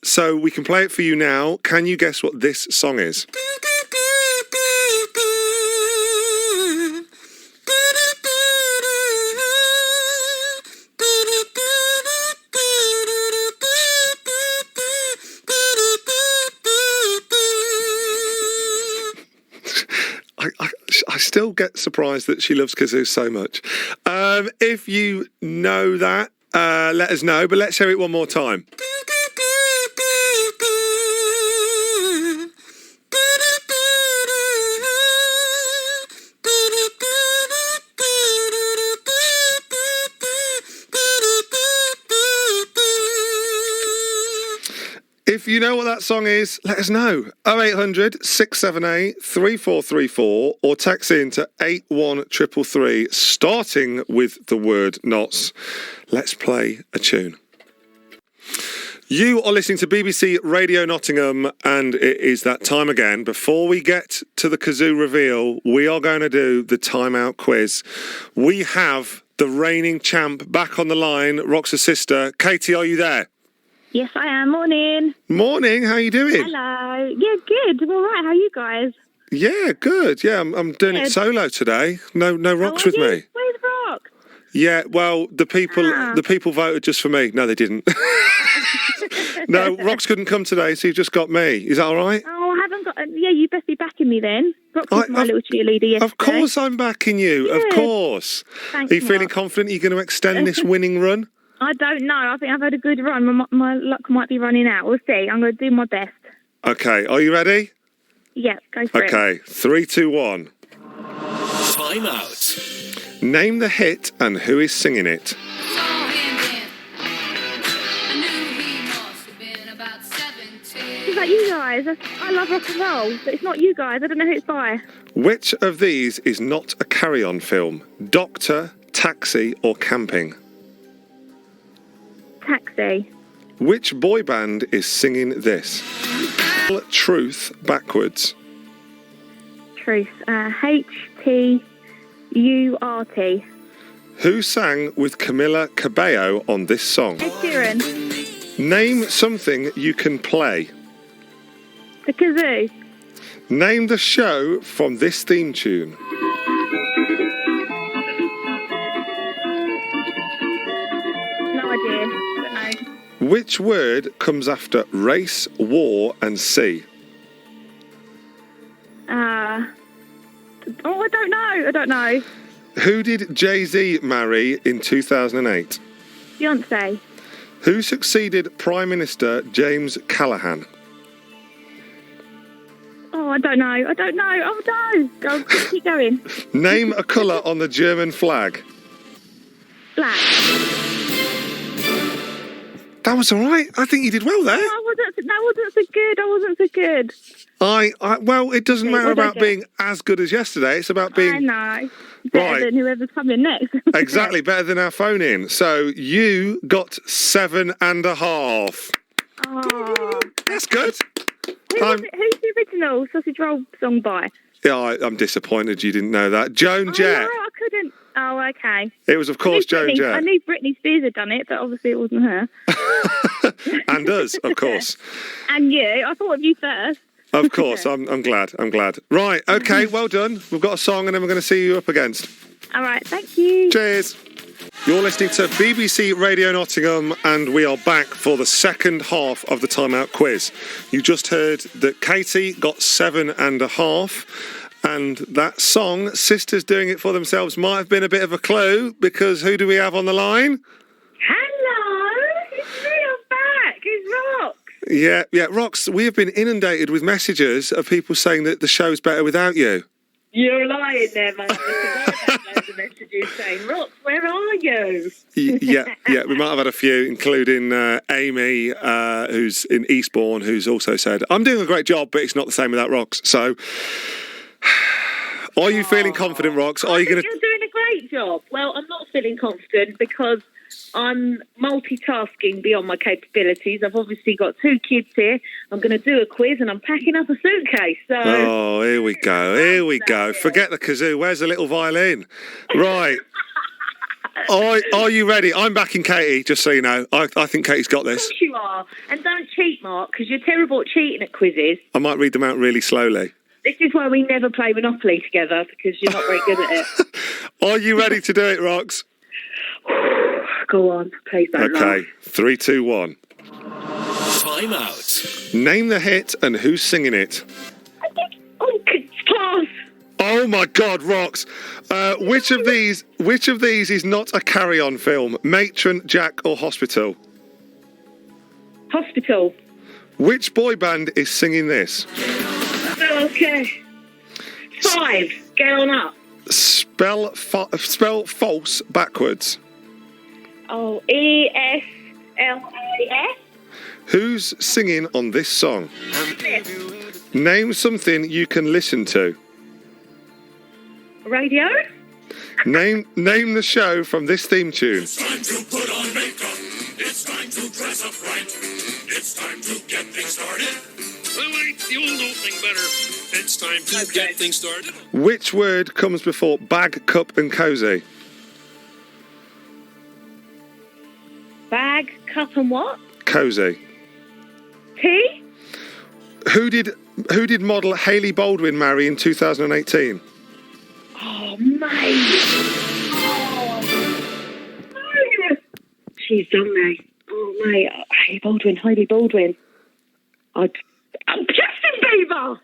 So we can play it for you now. Can you guess what this song is? I still get surprised that she loves kazoo so much. If you know that, let us know, but let's hear it one more time. If you know what that song is, let us know. 0800 678 3434 or text in to 81333, starting with the word knots. Let's play a tune. You are listening to BBC Radio Nottingham, and it is that time again. Before we get to the kazoo reveal, we are going to do the timeout quiz. We have the reigning champ back on the line, Rox's sister. Katie, are you there? Yes, I am. Morning. Morning. How are you doing? Hello. Yeah, good. All right. How are you guys? Yeah, good. Yeah, I'm doing it solo today. No Rox with me. Where's Rox? Yeah, well, the people voted just for me. No, they didn't. No, Rox couldn't come today, so you've just got me. Is that all right? Oh, I haven't got... Yeah, you best be backing me then. Rox was my little cheerleader yesterday. Of course I'm backing you. Yeah. Of course. Thanks, are you feeling confident you're going to extend this winning run? I don't know. I think I've had a good run. My luck might be running out. We'll see. I'm going to do my best. Okay, are you ready? Yeah, go for it. Okay, 3, 2, 1. Time out. Name the hit and who is singing it. Is that you guys? I love rock and roll, but it's not you guys. I don't know who it's by. Which of these is not a carry-on film? Doctor, Taxi or Camping? Taxi. Which boy band is singing this? Truth backwards. Truth. H-T-U-R-T. Who sang with Camila Cabello on this song? Ed Sheeran. Name something you can play. The kazoo. Name the show from this theme tune. No idea. Don't know. Which word comes after race, war and sea? I don't know. Who did Jay-Z marry in 2008? Beyonce. Who succeeded Prime Minister James Callaghan? Oh, I don't know. Oh, no. Go, keep going. Name a colour on the German flag. Black. That was all right. I think you did well there. That wasn't so good. Well, it doesn't matter about being as good as yesterday. It's about being... I know. Better than whoever's coming next. Exactly, better than our phone in. So you got 7.5. Oh. That's good. Who's the original Sausage Roll song by? Yeah, I'm disappointed you didn't know that. Joan Jett. No, I couldn't. Oh, okay. It was, of course, Joan Jett. I knew Britney Spears had done it, but obviously it wasn't her. And us, of course. And you. I thought of you first. Of course, I'm glad. Right, okay, well done. We've got a song and then we're going to see you up against. All right, thank you. Cheers. You're listening to BBC Radio Nottingham and we are back for the second half of the Time Out quiz. You just heard that Katie got 7.5 and that song, Sisters Doing It For Themselves, might have been a bit of a clue because who do we have on the line? Hello, it's me, I'm back. It's Rox. Yeah, Rox, we have been inundated with messages of people saying that the show's better without you. You're lying there, man. I've had loads of messages saying, Rox, where are you? Yeah, we might have had a few, including Amy, who's in Eastbourne, who's also said, I'm doing a great job, but it's not the same without Rox. So, are you feeling confident, Rox? You're doing a great job. Well, I'm not feeling confident because I'm multitasking beyond my capabilities. I've obviously got 2 kids here. I'm going to do a quiz and I'm packing up a suitcase. So. Oh, here we go. Forget the kazoo. Where's the little violin? Right. Are you ready? I'm backing Katie, just so you know. I think Katie's got this. Of course you are. And don't cheat, Mark, because you're terrible at cheating at quizzes. I might read them out really slowly. This is why we never play Monopoly together, because you're not very good at it. Are you ready to do it, Rox? Go on, please don't Okay, laugh. 3, 2, 1. Time out. Name the hit and who's singing it. Pass. Oh my God, Rox! Which of these is not a carry-on film? Matron, Jack, or Hospital? Hospital. Which boy band is singing this? Okay. 5. Get on up. Spell false backwards. Oh, E-S-L-A-S. Who's singing on this song? Smith. Name something you can listen to. Radio. Name the show from this theme tune. It's time to put on makeup. It's time to dress up right. It's time to get things started. I like the old opening better. It's time to get things started. Which word comes before bag, cup and cosy? Bag, cup and what? Cosy. Tea? Who did model Hailey Baldwin marry in 2018? Oh, mate. Oh. No. She's done me. Oh, mate. Hailey Baldwin. I'm Justin Bieber.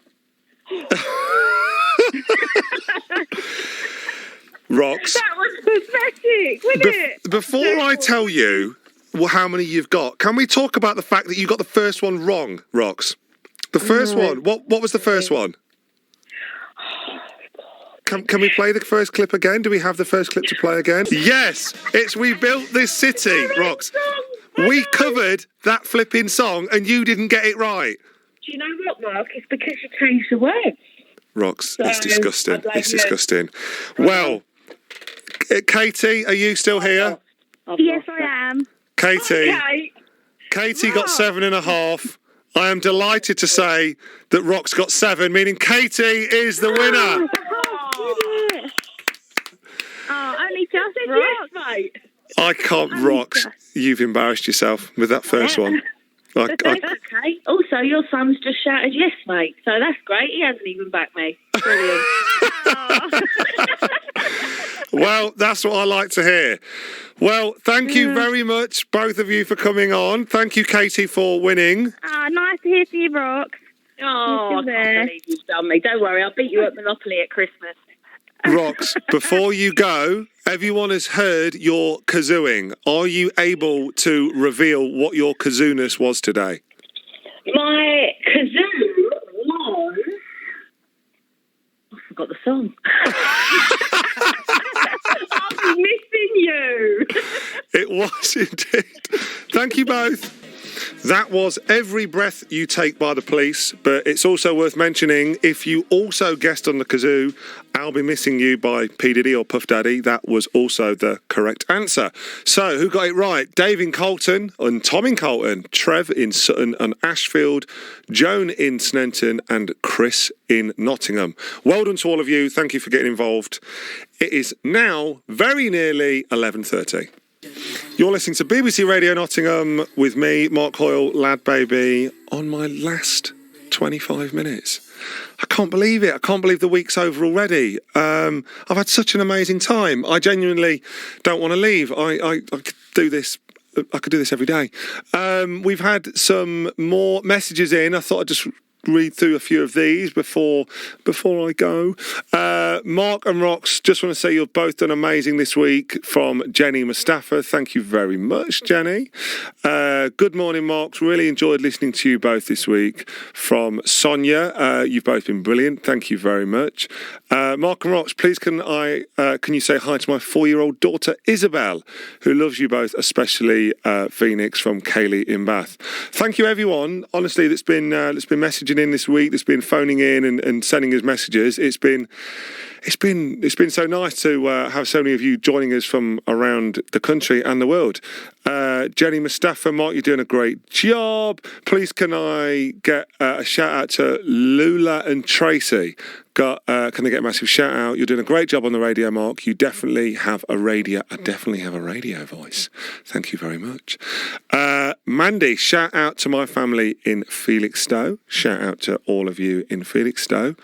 Rox. That was pathetic, wasn't it? Before I tell you how many you've got. Can we talk about the fact that you got the first one wrong, Rox? The first one. What was the first one? Can we play the first clip again? Do we have the first clip to play again? Yes, it's We Built This City, Rox. We covered that flipping song and you didn't get it right. Do you know what, Mark? It's because you changed the words. Rox, it's disgusting. It's disgusting. Well, Katie, are you still here? Yes, I am. Katie. Katie got 7.5. I am delighted to say that Rox got 7, meaning Katie is the winner. Only just Rox. Mate. I can't, Rox. You've embarrassed yourself with that first one. That's okay. Also, your son's just shouted yes, mate. So that's great. He hasn't even backed me. Brilliant. Well, that's what I like to hear. Well, thank you very much, both of you, for coming on. Thank you, Katie, for winning. Nice to hear from you, Rox. Oh, I can't believe you've done me. Don't worry, I'll beat you at Monopoly at Christmas. Rox, before you go, everyone has heard your kazooing. Are you able to reveal what your kazooness was today? My kazoo was... I forgot the song. I'm missing you. It was indeed. Thank you both. That was Every Breath You Take by the Police, but it's also worth mentioning, if you also guessed on the kazoo, I'll Be Missing You by P. Diddy or Puff Daddy, that was also the correct answer. So, who got it right? Dave in Colton and Tom in Colton, Trev in Sutton and Ashfield, Joan in Sneinton and Chris in Nottingham. Well done to all of you. Thank you for getting involved. It is now very nearly 11:30. You're listening to BBC Radio Nottingham with me, Mark Hoyle, LadBaby, on my last 25 minutes. I can't believe it. I can't believe the week's over already. I've had such an amazing time. I genuinely don't want to leave. I could do this. I could do this every day. We've had some more messages in. I thought I'd just read through a few of these before I go. Mark and Rox, just want to say you've both done amazing this week, from Jenny Mustafa. Thank you very much, Jenny. Good morning, Mark. Really enjoyed listening to you both this week, from Sonia. You've both been brilliant. Thank you very much. Mark and Rox, please can you say hi to my 4-year-old daughter Isabel, who loves you both, especially Phoenix, from Kaylee in Bath. Thank you, everyone. Honestly, that's been messaging in this week, that's been phoning in and sending us messages. It's been so nice to have so many of you joining us from around the country and the world. Jenny Mustafa, Mark, you're doing a great job. Please can I get a shout out to Lula and Tracy? Can I get a massive shout out? You're doing a great job on the radio, Mark. You definitely have a radio. I definitely have a radio voice. Thank you very much. Mandy, shout out to my family in Felixstowe. Shout out to all of you in Felixstowe.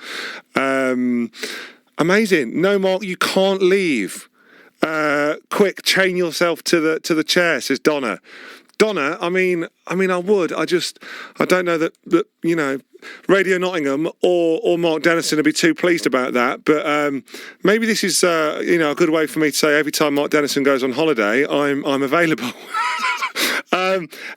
Amazing. No, Mark, you can't leave. Quick, chain yourself to the chair, says Donna. Donna, I mean, I would. I don't know that you know, Radio Nottingham or Mark Dennison would be too pleased about that. But maybe this is a good way for me to say every time Mark Dennison goes on holiday, I'm available.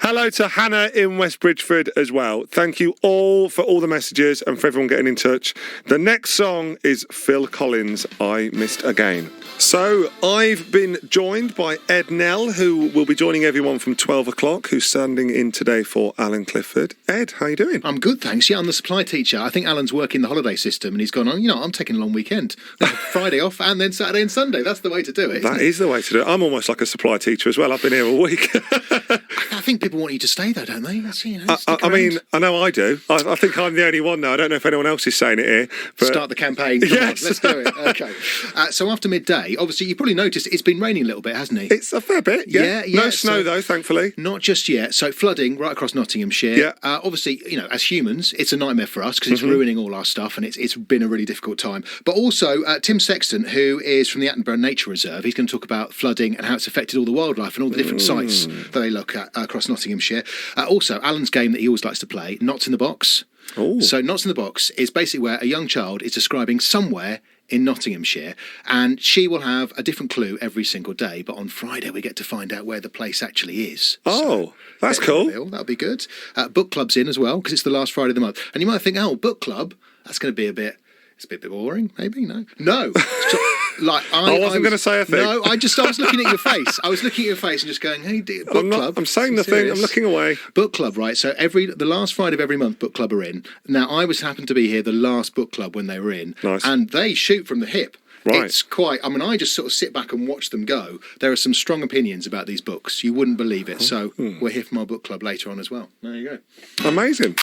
Hello to Hannah in West Bridgeford as well. Thank you all for all the messages and for everyone getting in touch. The next song is Phil Collins, I Missed Again. So I've been joined by Ed Nell, who will be joining everyone from 12 o'clock, who's standing in today for Alan Clifford. Ed, how you doing? I'm good, thanks. Yeah, I'm the supply teacher. I think Alan's working the holiday system and he's gone on, I'm taking a long weekend. Friday off and then Saturday and Sunday. That's the way to do it. That is the way to do it. I'm almost like a supply teacher as well. I've been here all week. I think people want you to stay though, don't they? I mean, I know I do. I think I'm the only one now. I don't know if anyone else is saying it here. But... Start the campaign. Yes. Let's do it. Okay. So after midday, obviously you probably noticed it's been raining a little bit, hasn't it? It's a fair bit, yeah. No snow though, thankfully. Not just yet. So flooding right across Nottinghamshire. Yeah. Obviously, as humans, it's a nightmare for us because it's ruining all our stuff and it's been a really difficult time. But also, Tim Sexton, who is from the Attenborough Nature Reserve, he's going to talk about flooding and how it's affected all the wildlife and all the different sites that they look at across Nottinghamshire. Also, Alan's game that he always likes to play, Knots in the Box. Ooh. So Knots in the Box is basically where a young child is describing somewhere in Nottinghamshire, and she will have a different clue every single day. But on Friday, we get to find out where the place actually is. Oh, that's cool. That'll be good. Book club's in as well because it's the last Friday of the month. And you might think, oh, book club, that's going to be a bit boring, maybe. No. I wasn't going to say a thing. No, I was looking at your face. I was looking at your face and just going, hey, book club. I'm saying nothing. I'm looking away. Book club, right? So the last Friday of every month, book club are in. Now, I happened to be here the last book club when they were in. Nice. And they shoot from the hip. Right. It's quite, I just sort of sit back and watch them go. There are some strong opinions about these books. You wouldn't believe it. So we're here from our book club later on as well. There you go. Amazing.